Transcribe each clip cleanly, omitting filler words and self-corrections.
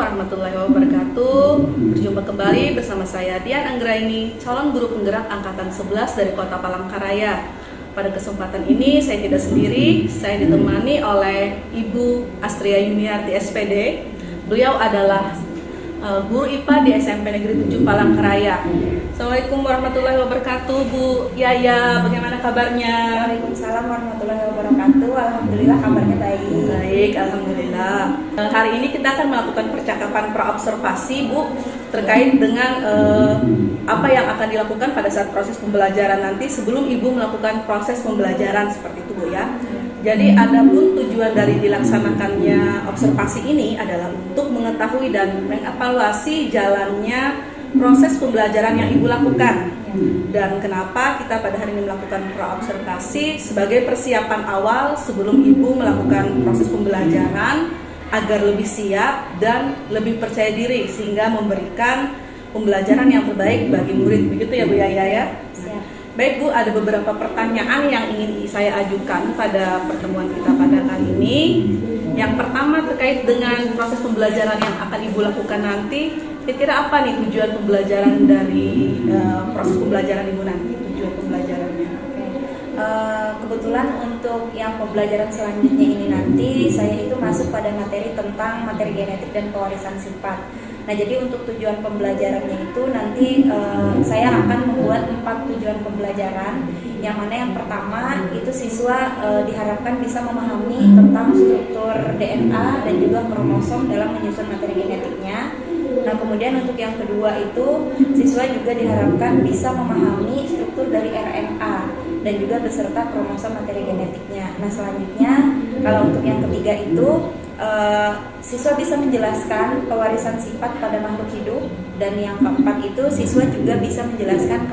warahmatullahi wabarakatuh. Berjumpa kembali bersama saya Dian Anggraini, calon guru penggerak angkatan 11 dari Kota Palangkaraya. Pada kesempatan ini saya tidak sendiri, saya ditemani oleh Ibu Astria Yuniarti SPD. Beliau adalah guru IPA di SMP Negeri 7 Palangkaraya. Assalamualaikum warahmatullahi wabarakatuh, Bu Yaya. Bagaimana kabarnya? Waalaikumsalam warahmatullahi wabarakatuh. Alhamdulillah kabarnya baik. Baik, alhamdulillah. Hari ini kita akan melakukan percakapan praobservasi, Bu, terkait dengan apa yang akan dilakukan pada saat proses pembelajaran nanti sebelum Ibu melakukan proses pembelajaran seperti itu, Bu ya. Jadi adapun tujuan dari dilaksanakannya observasi ini adalah untuk mengetahui dan mengevaluasi jalannya proses pembelajaran yang Ibu lakukan. Dan kenapa kita pada hari ini melakukan praobservasi sebagai persiapan awal sebelum Ibu melakukan proses pembelajaran agar lebih siap dan lebih percaya diri sehingga memberikan pembelajaran yang terbaik bagi murid. Begitu ya Bu Yaya ya? Baik Bu, ada beberapa pertanyaan yang ingin saya ajukan pada pertemuan kita pada kali ini. Yang pertama terkait dengan proses pembelajaran yang akan Ibu lakukan nanti. Kira-kira apa nih tujuan pembelajaran dari proses pembelajaran Ibu nanti? Tujuan pembelajarannya? Kebetulan untuk yang pembelajaran selanjutnya ini nanti saya itu masuk pada materi tentang materi genetik dan pewarisan sifat. Nah, jadi untuk tujuan pembelajarannya itu nanti saya akan membuat 4 tujuan pembelajaran. Yang mana yang pertama itu siswa diharapkan bisa memahami tentang struktur DNA dan juga kromosom dalam menyusun materi genetiknya. Nah, kemudian untuk yang kedua itu siswa juga diharapkan bisa memahami struktur dari RNA dan juga beserta kromosom materi genetiknya. Nah, selanjutnya kalau untuk yang ketiga itu siswa bisa menjelaskan pewarisan sifat pada makhluk hidup, dan yang keempat itu siswa juga bisa menjelaskan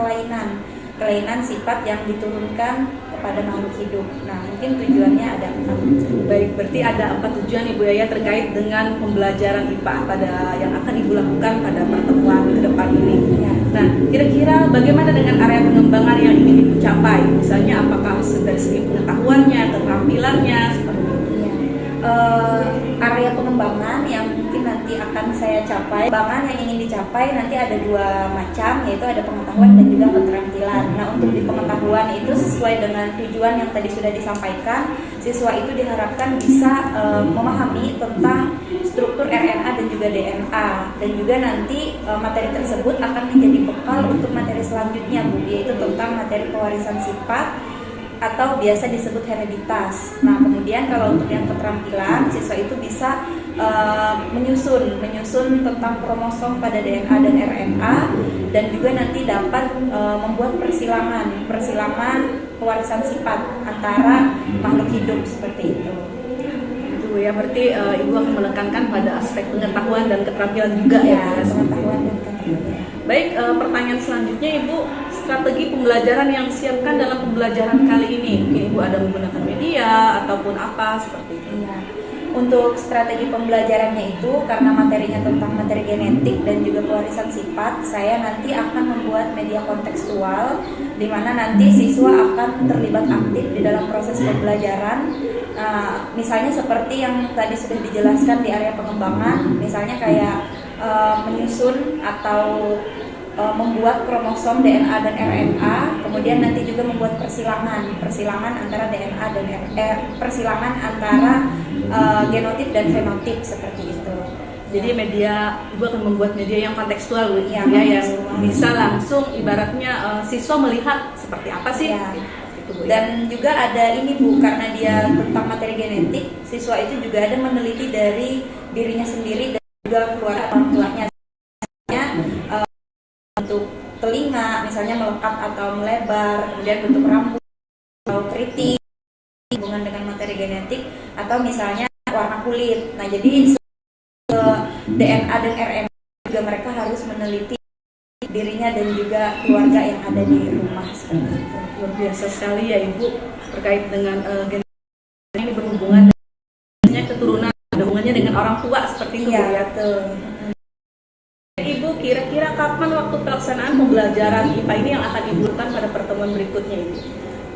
kelainan sifat yang diturunkan kepada makhluk hidup. Nah, mungkin tujuannya ada 4. Baik, berarti ada 4 tujuan Ibu Yaya terkait dengan pembelajaran IPA pada yang akan Ibu lakukan pada pertemuan ke depan ini. Ya. Nah, kira-kira bagaimana dengan area pengembangan yang ingin Ibu capai? Misalnya apakah dari segi pengetahuannya, keterampilannya, seperti itu? Area pengembangan yang mungkin nanti akan saya capai, pengembangan yang ingin dicapai nanti ada 2 macam, yaitu ada pengetahuan dan juga keterampilan. Nah, untuk di pengetahuan itu sesuai dengan tujuan yang tadi sudah disampaikan, siswa itu diharapkan bisa memahami tentang struktur RNA dan juga DNA, dan juga nanti materi tersebut akan menjadi bekal untuk materi selanjutnya, Bu, yaitu tentang materi pewarisan sifat atau biasa disebut hereditas. Nah, kemudian kalau untuk yang keterampilan, siswa itu bisa menyusun tentang kromosom pada DNA dan RNA, dan juga nanti dapat membuat persilangan pewarisan sifat antara makhluk hidup seperti itu. Itu ya, berarti Ibu akan menekankan pada aspek pengetahuan dan keterampilan juga ya. Pengetahuan dan keterampilan. Baik, pertanyaan selanjutnya Ibu, strategi pembelajaran yang siapkan dalam pembelajaran kali ini. Mungkin Ibu ada menggunakan media ataupun apa seperti itu. Iya. Untuk strategi pembelajarannya itu, karena materinya tentang materi genetik dan juga pewarisan sifat, saya nanti akan membuat media kontekstual di mana nanti siswa akan terlibat aktif di dalam proses pembelajaran. Misalnya seperti yang tadi sudah dijelaskan di area pengembangan, misalnya kayak menyusun atau membuat kromosom DNA dan RNA, kemudian nanti juga membuat persilangan antara DNA dan persilangan antara genotip dan fenotip seperti itu. Jadi media, Ibu akan membuat media yang kontekstual, Bu, ya, yang bisa langsung ibaratnya siswa melihat seperti apa sih. Ya. Gitu, Bu, dan juga ada ini, Bu, karena dia tentang materi genetik, siswa itu juga ada meneliti dari dirinya sendiri dan juga keluarga orang tuanya. Untuk telinga misalnya melekat atau melebar, kemudian bentuk rambut atau keriting, hubungan dengan materi genetik, atau misalnya warna kulit. Nah, jadi DNA dan RNA juga mereka harus meneliti dirinya dan juga keluarga yang ada di rumah seperti itu. Luar biasa sekali ya Ibu, terkait dengan genetik ini berhubungan dengan keturunan, ada hubungannya dengan orang tua seperti itu, Ya, Bu ya. betul. Ibu, kira-kira kapan waktu pelaksanaan pembelajaran IPA ini yang akan Ibu lakukan pada pertemuan berikutnya Ibu?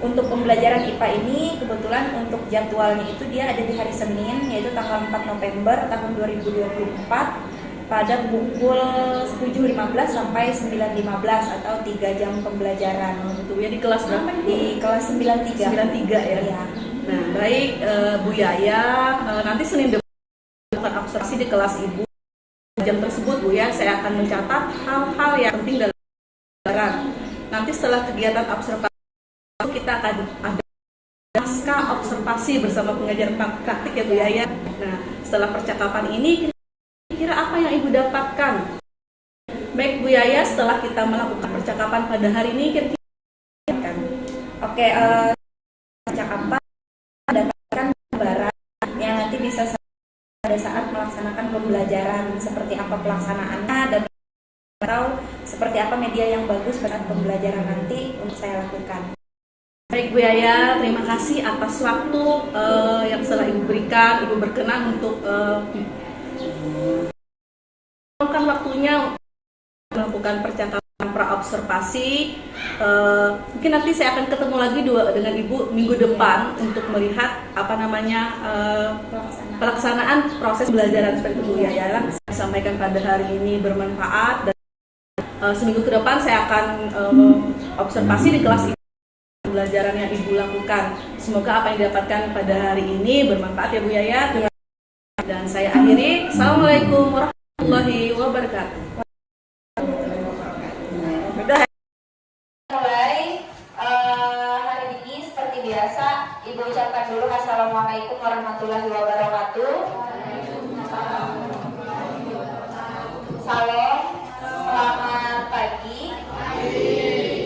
Untuk pembelajaran IPA ini kebetulan untuk jadwalnya itu dia ada di hari Senin, yaitu tanggal 4 November tahun 2024 pada pukul 7.15 sampai 9.15 atau 3 jam pembelajaran. Betul ya, di kelas berapa? Di kelas 93. 93 ya. Iya. Nah, baik Bu Yaya, nanti Senin depan akan observasi di kelas Ibu. Jam tersebut Bu ya, saya akan mencatat hal-hal yang penting dalam pembelajaran. Nanti setelah kegiatan observasi kita akan ada pasca observasi bersama pengajar praktik ya Bu Yaya. Nah, setelah percakapan ini kira-kira apa yang Ibu dapatkan? Baik Bu Yaya, setelah kita melakukan percakapan pada hari ini kira-kira kan? Oke, percakapan mendapatkan gambaran yang nanti bisa pada saat melaksanakan pembelajaran, seperti apa pelaksanaannya dan atau seperti apa media yang bagus pada pembelajaran nanti untuk saya lakukan. Baik Bu Yaya, terima kasih atas waktu yang telah Ibu berikan. Ibu berkenan untuk melakukan waktunya melakukan percakapan praobservasi. Mungkin nanti saya akan ketemu lagi dengan Ibu minggu depan untuk melihat pelaksanaan proses pembelajaran seperti itu Bu Yaya. Saya sampaikan pada hari ini bermanfaat dan seminggu ke depan saya akan observasi di kelas pembelajaran yang Ibu lakukan. Semoga apa yang didapatkan pada hari ini bermanfaat ya Bu Yaya. Dan saya akhiri. Assalamualaikum warahmatullahi wabarakatuh. Mulai hari ini seperti biasa Ibu ucapkan dulu Assalamualaikum warahmatullahi wabarakatuh. Salam, selamat pagi.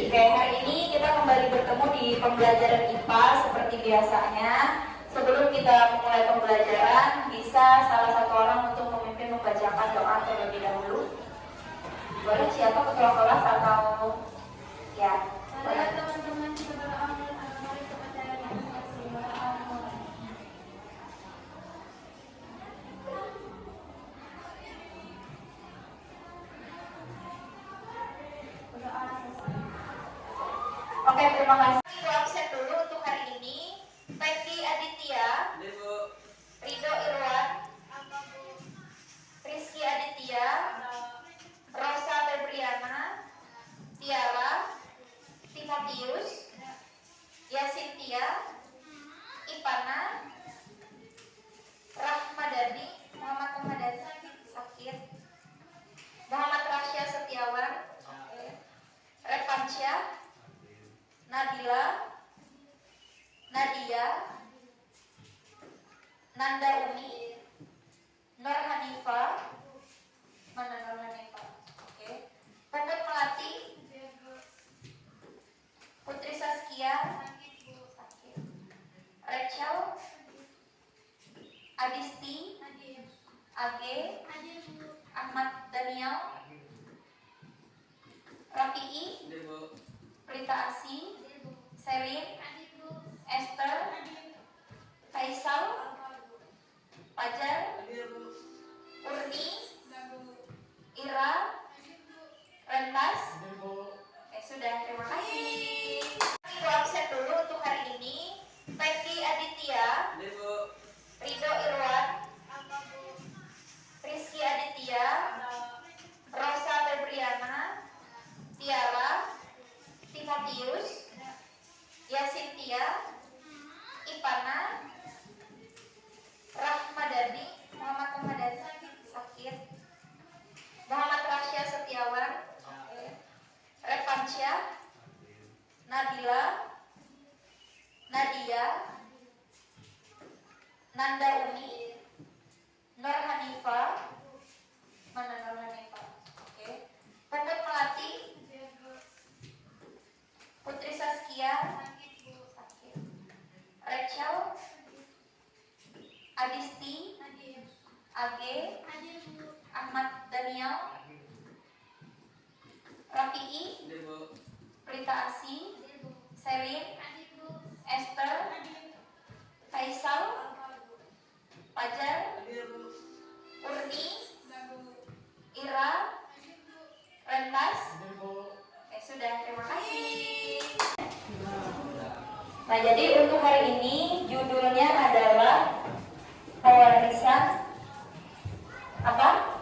Oke, hari ini kita kembali bertemu di pembelajaran IPA seperti biasanya. Sebelum kita memulai pembelajaran, bisa salah satu orang untuk memimpin membacakan doa terlebih dahulu. Boleh siapa ketua kelas atau ya? Boleh. Teman-teman kita berdoa mari kepada Yang Maha Kuasa. Oke, terima kasih. Ibu absen dulu untuk hari ini. Peggy Aditya, Rido Irwan, Rizky Aditya, Rosa Febriana, Tiara, Timotius, Yasintia, Ipana, Rahmadani, Muhammad Rahmadani sakit, Muhammad Rasya Setiawan, Revansyah, Nabila, Nadia, Nanda Umi, Nur Hanifah, mana Nur Hanifah? Oke. Puput Melati, Putri Saskia, sakit. Rachel, Adisti, Age, Ahmad Daniel, Rafi'i, Prita Asi, Selin, Esther, Faisal, Fajar, Urni, Ira, Rentas. Sudah, terima kasih. Ibu absen dulu untuk hari ini. Peggy Aditya, Rido Irwan, Rizky Aditya, Rosa Febriana, Tiara, Timotius, Yasintia, Ipana, Rahmadani, Muhammad Rahmadani sakit, Muhammad Rasya Setiawan, Revansyah, Nabila, Nadia, Nanda Umi, Nur Hanifah, mana Nur Hanifah? Oke. Puput Melati, Putri Saskia, sakit. Rachel, Adisti, Age, Ahmad Daniel, Rafi'i, Prita Asi, Selin, Esther, Faisal, Fajar, Urni, Ira, Rentas. Sudah, terima kasih. Nah, jadi untuk hari ini judulnya adalah pewarisan apa?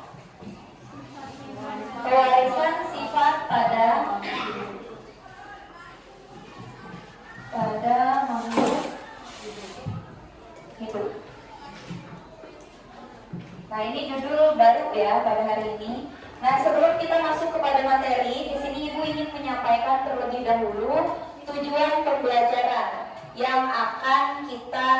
Nah, ini judul baru ya pada hari ini. Nah, sebelum kita masuk kepada materi, di sini Ibu ingin menyampaikan terlebih dahulu tujuan pembelajaran yang akan kita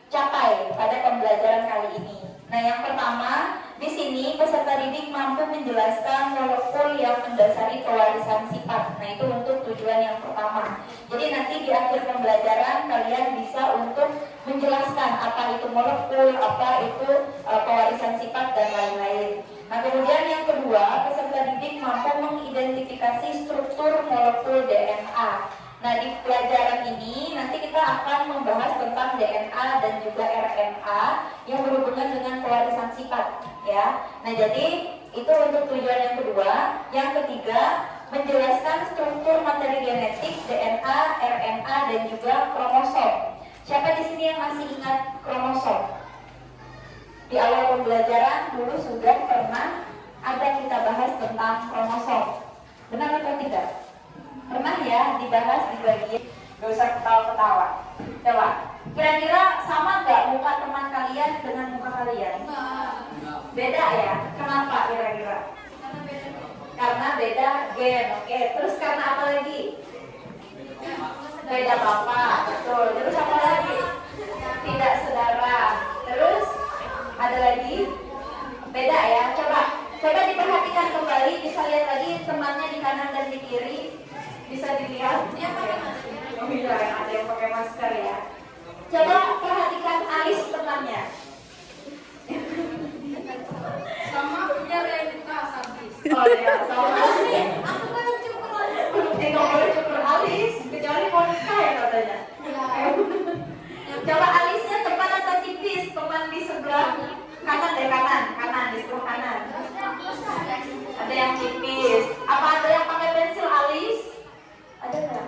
capai pada pembelajaran kali ini. Nah, yang pertama, di sini peserta didik mampu menjelaskan molekul yang mendasari pewarisan sifat. Nah, itu untuk tujuan yang pertama. Jadi nanti di akhir pembelajaran kalian bisa untuk menjelaskan apa itu molekul, apa itu pewarisan sifat dan lain-lain. Nah, kemudian yang kedua, peserta didik mampu mengidentifikasi struktur molekul DNA. Nah, di pelajaran ini nanti kita akan membahas tentang DNA dan juga RNA yang berhubungan dengan pewarisan sifat, ya. Nah, jadi itu untuk tujuan yang kedua. Yang ketiga, menjelaskan struktur materi genetik DNA, RNA dan juga kromosom. Siapa di sini yang masih ingat kromosom? Di awal pembelajaran dulu sudah pernah ada kita bahas tentang kromosom. Benar atau tidak? Pernah ya dibahas di bagian. Gak usah ketawa-ketawa. Coba, kira-kira sama nggak muka teman kalian dengan muka kalian? Beda ya? Kenapa kira-kira? Karena beda gen. Oke, terus karena apa lagi? Beda bapak, betul. Terus apa lagi? Tidak saudara. Terus ada lagi? Beda ya? Coba diperhatikan kembali. Bisa lihat lagi temannya di kanan dan di kiri. Bisa dilihat? Oh iya, ada yang pakai masker ya. Coba perhatikan alis temannya. Sama punya realitas habis. Oh iya, sama. Aku kan cukur alis. Nggak boleh cukur alis, kecuali mau nikah ya katanya. Coba alisnya tebal atau tipis? Teman di sebelah kanan deh, kanan di sebelah kanan. Ada yang tipis. Apa ada yang pakai pensil alis? Ada nggak?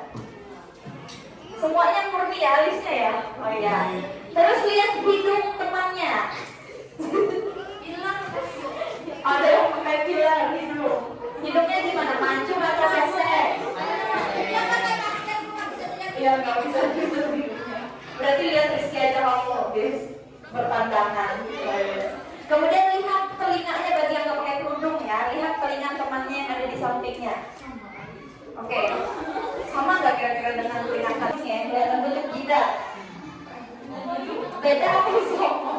Semuanya murni ya alisnya ya? Oh iya. Terus lihat hidung temannya. Hilang. Ada yang pakai pilar hidung. Hidungnya di mana? Mancung atau pesek? Dia pakai masker cuma bisa lihat. Iya, nggak bisa gitu. Berarti lihat Rizky aja kalau bis berpandangan. Kemudian lihat telinganya bagi yang nggak pakai kerudung ya. Lihat telinga temannya yang ada di sampingnya. Oke. Sama nggak kira-kira dengan telinga kalian yang kelihatan bentuk jidat? Beda atau sama?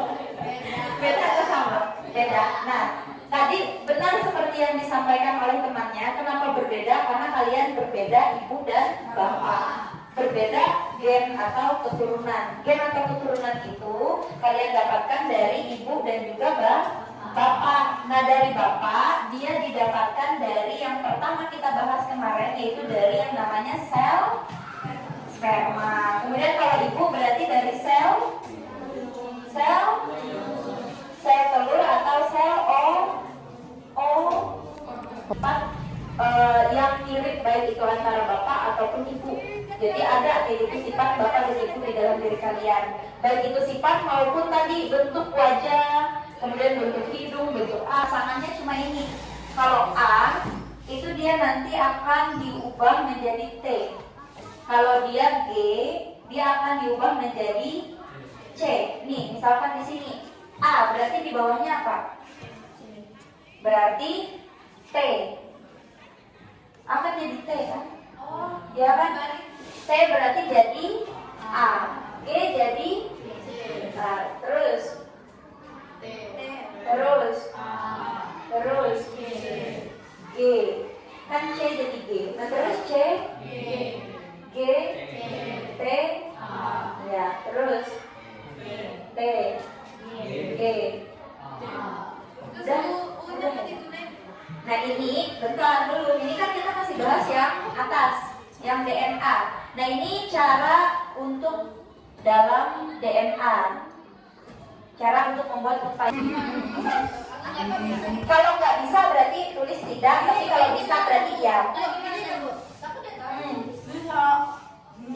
Beda atau sama? Beda. Nah, tadi benar seperti yang disampaikan oleh temannya. Kenapa berbeda? Karena kalian berbeda ibu dan bapak. Berbeda gen atau keturunan. Gen atau keturunan itu kalian dapatkan dari ibu dan juga bapak. Nah, dari bapak dia didapatkan dari yang pertama kita bahas kemarin, yaitu dari yang namanya sel sperma. Kemudian kalau ibu berarti dari sel telur atau sel yang mirip baik itu antara bapak ataupun ibu. Jadi ada yaitu sifat bapak dan ibu di dalam diri kalian. Baik itu sifat maupun tadi bentuk wajah, kemudian bentuk hidung, bentuk pasangannya cuma ini. Kalau A itu dia nanti akan diubah menjadi T. Kalau dia G, dia akan diubah menjadi C. Nih, misalkan di sini A berarti di bawahnya apa? Berarti T. Akan jadi T kan? Oh, Ya kan? T berarti jadi A. G jadi terus G. Kan C jadi G. Nah, terus C G T ya, terus T G. Udah. Nah, ini bentar dulu. Ini kan kita masih bahas yang atas, yang DNA. Nah, ini cara untuk dalam DNA. Cara untuk membuat Kalau nggak bisa berarti tulis tidak, tapi kalau bisa berarti ya.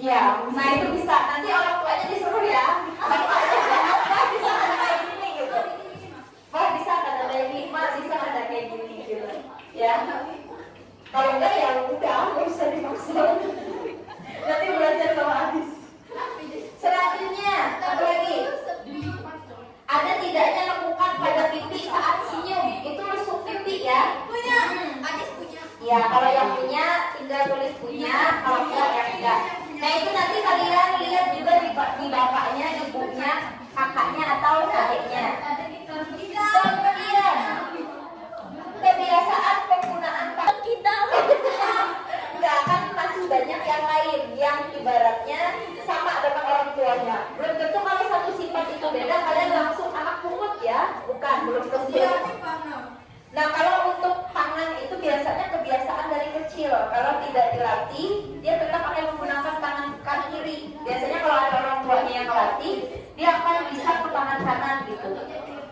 Ya, nah itu bisa. Nanti orang tuanya disuruh ya. Wah, bisa ada kayak gini gitu. Wah, bisa ada kayak gini, bisa ada kayak gini gitu. Ya. Kalau enggak ya udah, nggak usah dimaksa. Nanti belajar sama Adis. Selanjutnya, apa lagi? Ada tidaknya lekukan berarti dia akan bisa ke tangan kanan gitu.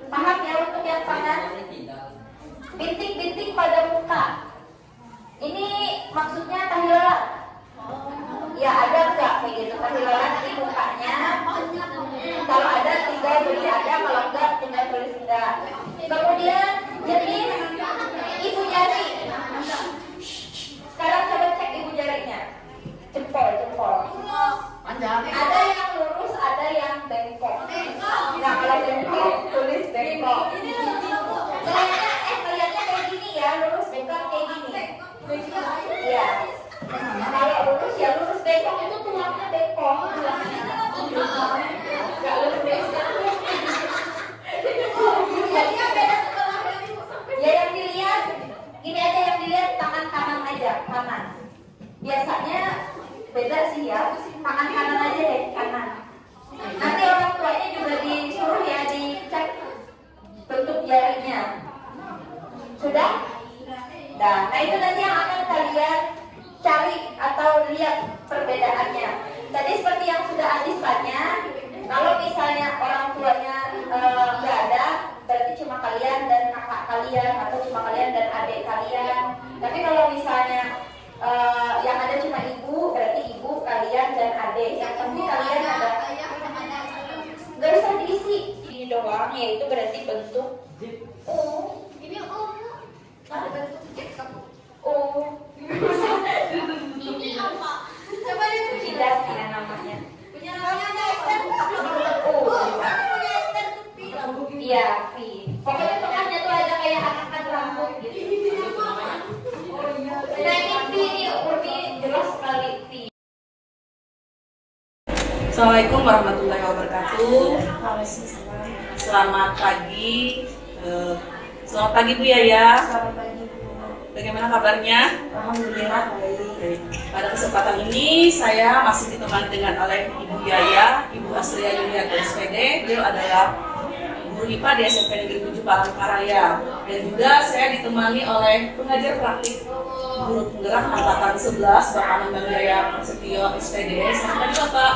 Paham ya untuk yang kanan? Bintik-bintik pada muka. Ini maksudnya tahilalat. Ya ada nggak kayak gitu tahilalat di mukanya? Kalau ada tinggal tulis ada, kalau enggak tinggal tulis enggak. Kemudian jenis ibu jari. Sekarang coba cek ibu jarinya. Jempol. Ada yang lurus, ada yang bengkok. Nah kalau bengkok tulis bengkok. Kelihatannya kayak gini ya, lurus bengkok kayak gini. Ya. Kalau lurus ya lurus, bengkok itu tulangnya bengkok. Gak lurus bengkok. Ya yang dilihat, ini aja yang dilihat tangan kanan aja, kanan. Biasanya beda sih ya, tangan kanan aja deh, kanan. Nanti orang tuanya juga disuruh ya dicek bentuk jarinya. Sudah? Nah itu nanti yang akan kalian cari atau lihat perbedaannya. Tadi seperti yang sudah Adis tanya, kalau misalnya orang tuanya nggak ada, berarti cuma kalian dan kakak kalian atau cuma kalian dan adik kalian. Tapi kalau misalnya yang ada cuma ibu, berarti ibu, kalian dan adik. Yang penting kalian ada. Gak usah diisi ini doang, yaitu berarti bentuk U. Ini O. Ada bentuk O. Ini apa? Coba lihat tidak ya namanya. Punya namanya Esther. O. Iya, V. Pokoknya tengahnya tuh ada kayak angkat rambut gitu. Nah ini V ini lebih jelas sekali V. Assalamualaikum warahmatullahi wabarakatuh. Selamat pagi. Selamat pagi Bu Yaya. Selamat pagi Bu. Bagaimana kabarnya? Alhamdulillah baik. Pada kesempatan ini saya masih ditemani dengan oleh Ibu Yaya, Ibu Astria Yulianti SPD. Beliau adalah guru IPA di SMP Negeri 7 Palangkaraya. Dan juga saya ditemani oleh pengajar praktik guru penggerak angkatan 11 Bapak Nambang Jaya Prasetyo SPD. Selamat pagi Bapak.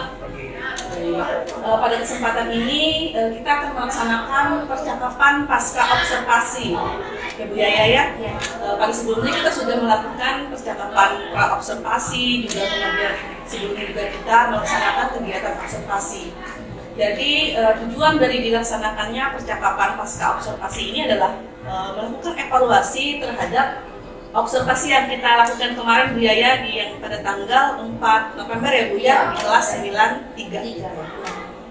Pada kesempatan ini kita akan melaksanakan percakapan pasca observasi ya Bu Yaya ya. Pada sebelumnya kita sudah melakukan percakapan pra observasi, juga kemudian sebelumnya juga kita melaksanakan kegiatan observasi. Jadi tujuan dari dilaksanakannya percakapan pasca observasi ini adalah melakukan evaluasi terhadap observasi yang kita lakukan kemarin Bu Yaya yang pada tanggal 4 November ya Bu ya, di kelas 93.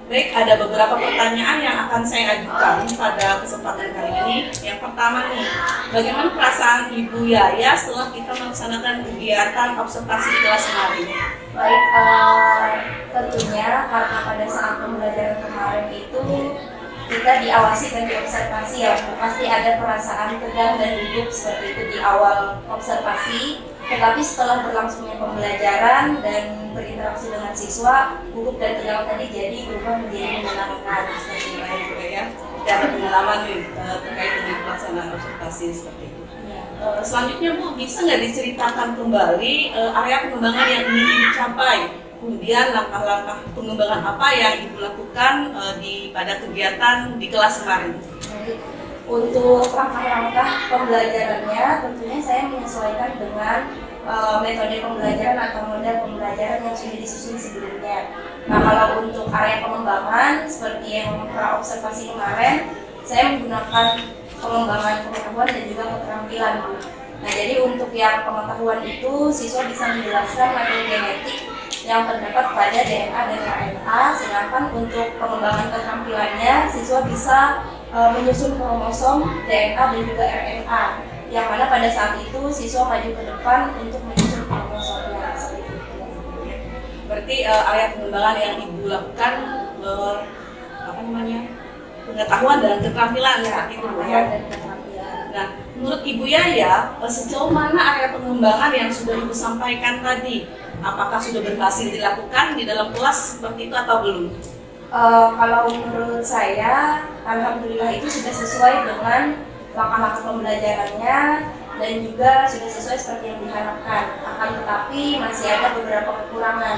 Baik, ada beberapa pertanyaan yang akan saya ajukan pada kesempatan kali ini. Yang pertama nih, bagaimana perasaan Ibu Yaya setelah kita melaksanakan kegiatan observasi di kelas kemarin? Baik, tentunya karena pada saat pembelajaran kemarin itu kita diawasi dan diobservasi ya, pasti ada perasaan tegang dan gugup seperti itu di awal observasi. Tetapi setelah berlangsungnya pembelajaran dan berinteraksi dengan siswa, gugup dan tegang tadi jadi berubah menjadi menyenangkan seperti itu ya. Ada pengalaman nih terkait dengan pelaksanaan observasi seperti itu. Selanjutnya Bu, bisa nggak diceritakan kembali area pengembangan yang ingin dicapai? Kemudian langkah-langkah pengembangan apa yang Ibu lakukan pada kegiatan di kelas kemarin? Untuk langkah-langkah pembelajarannya, tentunya saya menyesuaikan dengan metode pembelajaran atau model pembelajaran yang sudah disusun sebelumnya. Nah, kalau untuk area pengembangan seperti yang pra observasi kemarin, saya menggunakan pengembangan pengetahuan dan juga keterampilan. Nah, jadi untuk yang pengetahuan itu siswa bisa menjelaskan materi genetik yang terdapat pada DNA dan RNA, sedangkan untuk pengembangan keterampilannya siswa bisa menyusun kromosom, DNA dan juga RNA, yang mana pada saat itu siswa maju ke depan untuk menyusun kromosomnya. Berarti area pengembangan yang Ibu lakukan pengetahuan dan keterampilan seperti itu ya. Nah, menurut Ibu Yaya, sejauh mana area pengembangan yang sudah Ibu sampaikan tadi? Apakah sudah berhasil dilakukan di dalam kelas seperti itu atau belum? Kalau menurut saya, alhamdulillah itu sudah sesuai dengan langkah-langkah pembelajarannya dan juga sudah sesuai seperti yang diharapkan. Akan tetapi masih ada beberapa kekurangan.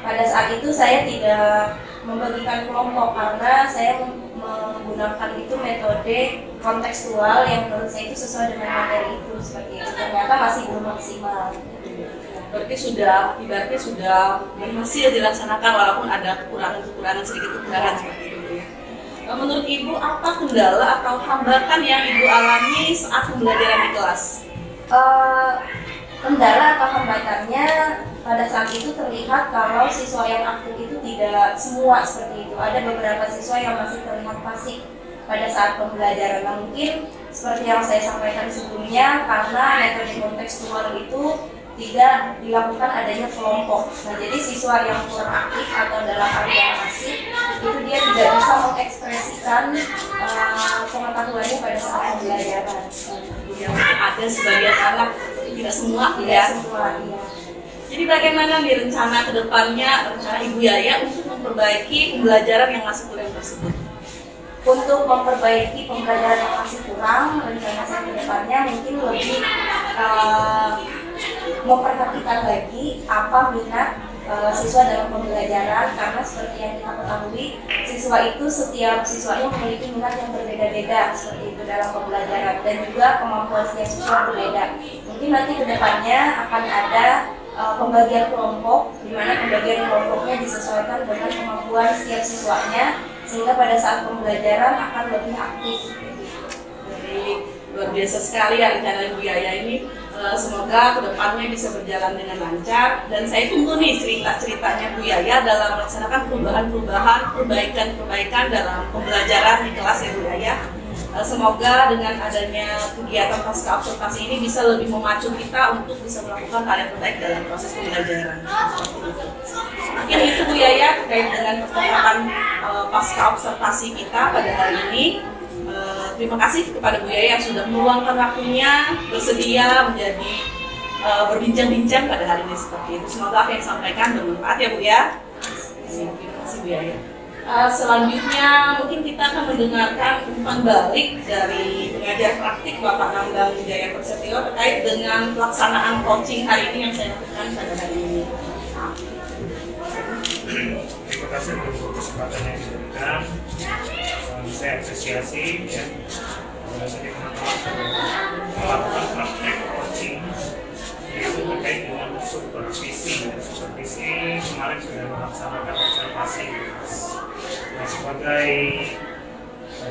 pada saat itu saya tidak membagikan kelompok karena saya menggunakan itu metode kontekstual yang menurut saya itu sesuai dengan materi itu, seperti itu. Ternyata masih belum maksimal. Berarti ibaratnya sudah berhasil dilaksanakan walaupun ada sedikit kekurangan seperti itu ya. Menurut Ibu, apa kendala atau hambatan yang Ibu alami saat pembelajaran di kelas? Kendala atau hambatannya pada saat itu terlihat kalau siswa yang aktif itu tidak semua seperti itu. Ada beberapa siswa yang masih terlihat pasif pada saat pembelajaran. Nah, mungkin seperti yang saya sampaikan sebelumnya, karena metode kontekstual itu tidak dilakukan adanya kelompok. Nah, jadi siswa yang kurang aktif atau dalam arti yang pasif itu dia tidak bisa mengekspresikan pengetahuannya pada saat pembelajaran. Yang ada sebagian anak, tidak semua Tidak ya. semua, iya. Jadi bagaimana nih rencana kedepannya, rencana Ibu Yaya untuk memperbaiki pembelajaran yang masih kurang tersebut? Untuk memperbaiki pembelajaran yang masih kurang, rencana saya ke depannya mungkin lebih memperhatikan lagi apa minat siswa dalam pembelajaran, karena seperti yang kita ketahui, siswa itu setiap siswanya memiliki minat yang berbeda-beda seperti itu dalam pembelajaran, dan juga kemampuan setiap siswa berbeda. Mungkin nanti ke depannya akan ada pembagian kelompok, di mana pembagian kelompoknya disesuaikan dengan kemampuan setiap siswanya, sehingga pada saat pembelajaran akan lebih aktif. Jadi luar biasa sekali ya rencana Ibu Yaya ini. Semoga kedepannya bisa berjalan dengan lancar, dan saya tunggu nih cerita-ceritanya Bu Yaya dalam melaksanakan perubahan-perubahan, perbaikan-perbaikan dalam pembelajaran di kelas ya Bu Yaya. Semoga dengan adanya kegiatan pasca observasi ini bisa lebih memacu kita untuk bisa melakukan hal yang terbaik dalam proses pembelajaran. Mungkin itu Bu Yaya terkait dengan percakapan pasca observasi kita pada hari ini. Terima kasih kepada Bu Yaya yang sudah meluangkan waktunya, bersedia menjadi berbincang-bincang pada hari ini seperti itu. Semoga apa yang disampaikan bermanfaat ya Bu ya. Terima kasih Bu Yaya. Selanjutnya mungkin kita akan mendengarkan umpan balik dari pengajar praktik Bapak Nambang Jaya Persetio terkait dengan pelaksanaan coaching hari ini yang saya lakukan pada hari ini. Terima kasih untuk kesempatan yang diberikan. Saya apresiasi ya, saya melakukan praktek coaching yaitu terkait dengan supervisi. Supervisi kemarin sudah melaksanakan observasi. Nah, sebagai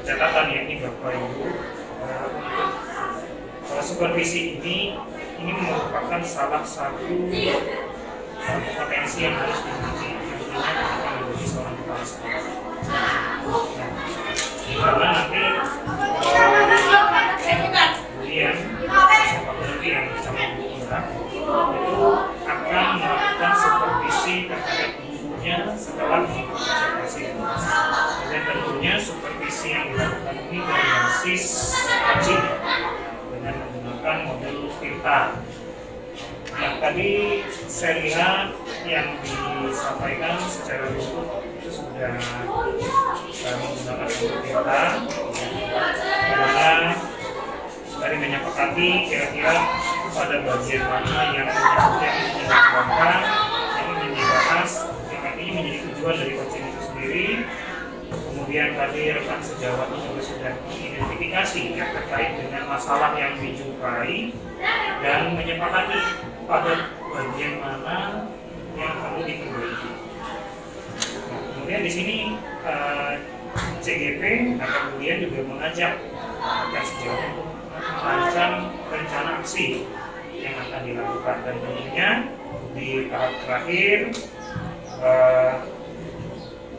catatan ya, ini Bapak Ibu, untuk supervisi ini merupakan salah satu kompetensi yang harus dimiliki ketika menjadi seorang kepala sekolah. Karena nanti kemudian apalagi yang bersama guru itu akan melakukan supervisi terhadap gurunya setelah observasi. Dan tentunya supervisi yang dilakukan ini berbasis coaching dengan menggunakan model Tirta. Nah, tadi saya lihat yang disampaikan secara umum itu sudah menggunakan model Tirta, di mana dari menyepakati kira-kira pada bagian mana yang dikembangkan, yang ingin dibahas, yang artinya menjadi tujuan dari coaching itu sendiri. Kemudian tadi rekan sejawat juga sudah mengidentifikasi yang terkait dengan masalah yang dijumpai dan menyepakati pada bagian mana yang perlu diperbaiki. Nah, kemudian di sini CGP atau kemudian juga mengajak rekan sejawat untuk merancang rencana aksi yang akan dilakukan, dan tentunya di tahap terakhir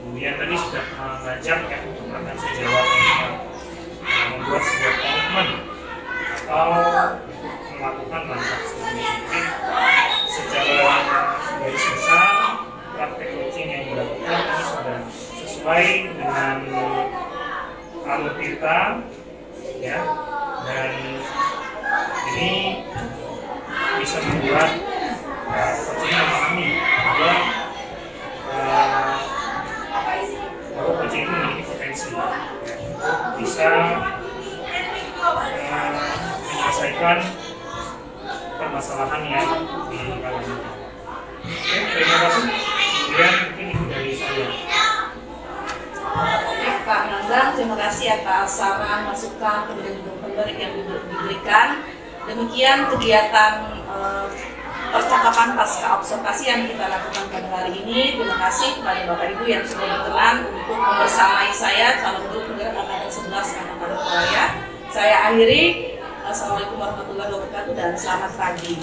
kemudian tadi sudah mengajak ya untuk rekan sejawat membuat sebuah komitmen atau melakukan langkah selanjutnya. Secara garis besar praktek coaching yang dilakukan ini sudah sesuai dengan alur kita ya, dan ini bisa membuat coaching memahami bahwa coaching itu memiliki potensi ya, bisa menyelesaikan permasalahan yang dialami. Oke, terima kasih. Kemudian terima kasih atas saran, masukan, kemudian juga pemberi yang diberikan. Demikian kegiatan percakapan pasca observasi yang kita lakukan pada hari ini. Terima kasih kepada Bapak Ibu yang sudah berkenan untuk membersamai saya, calon guru penggerak angkatan 11 Angkatan Raya. Saya akhiri. Assalamualaikum warahmatullahi wabarakatuh dan selamat pagi.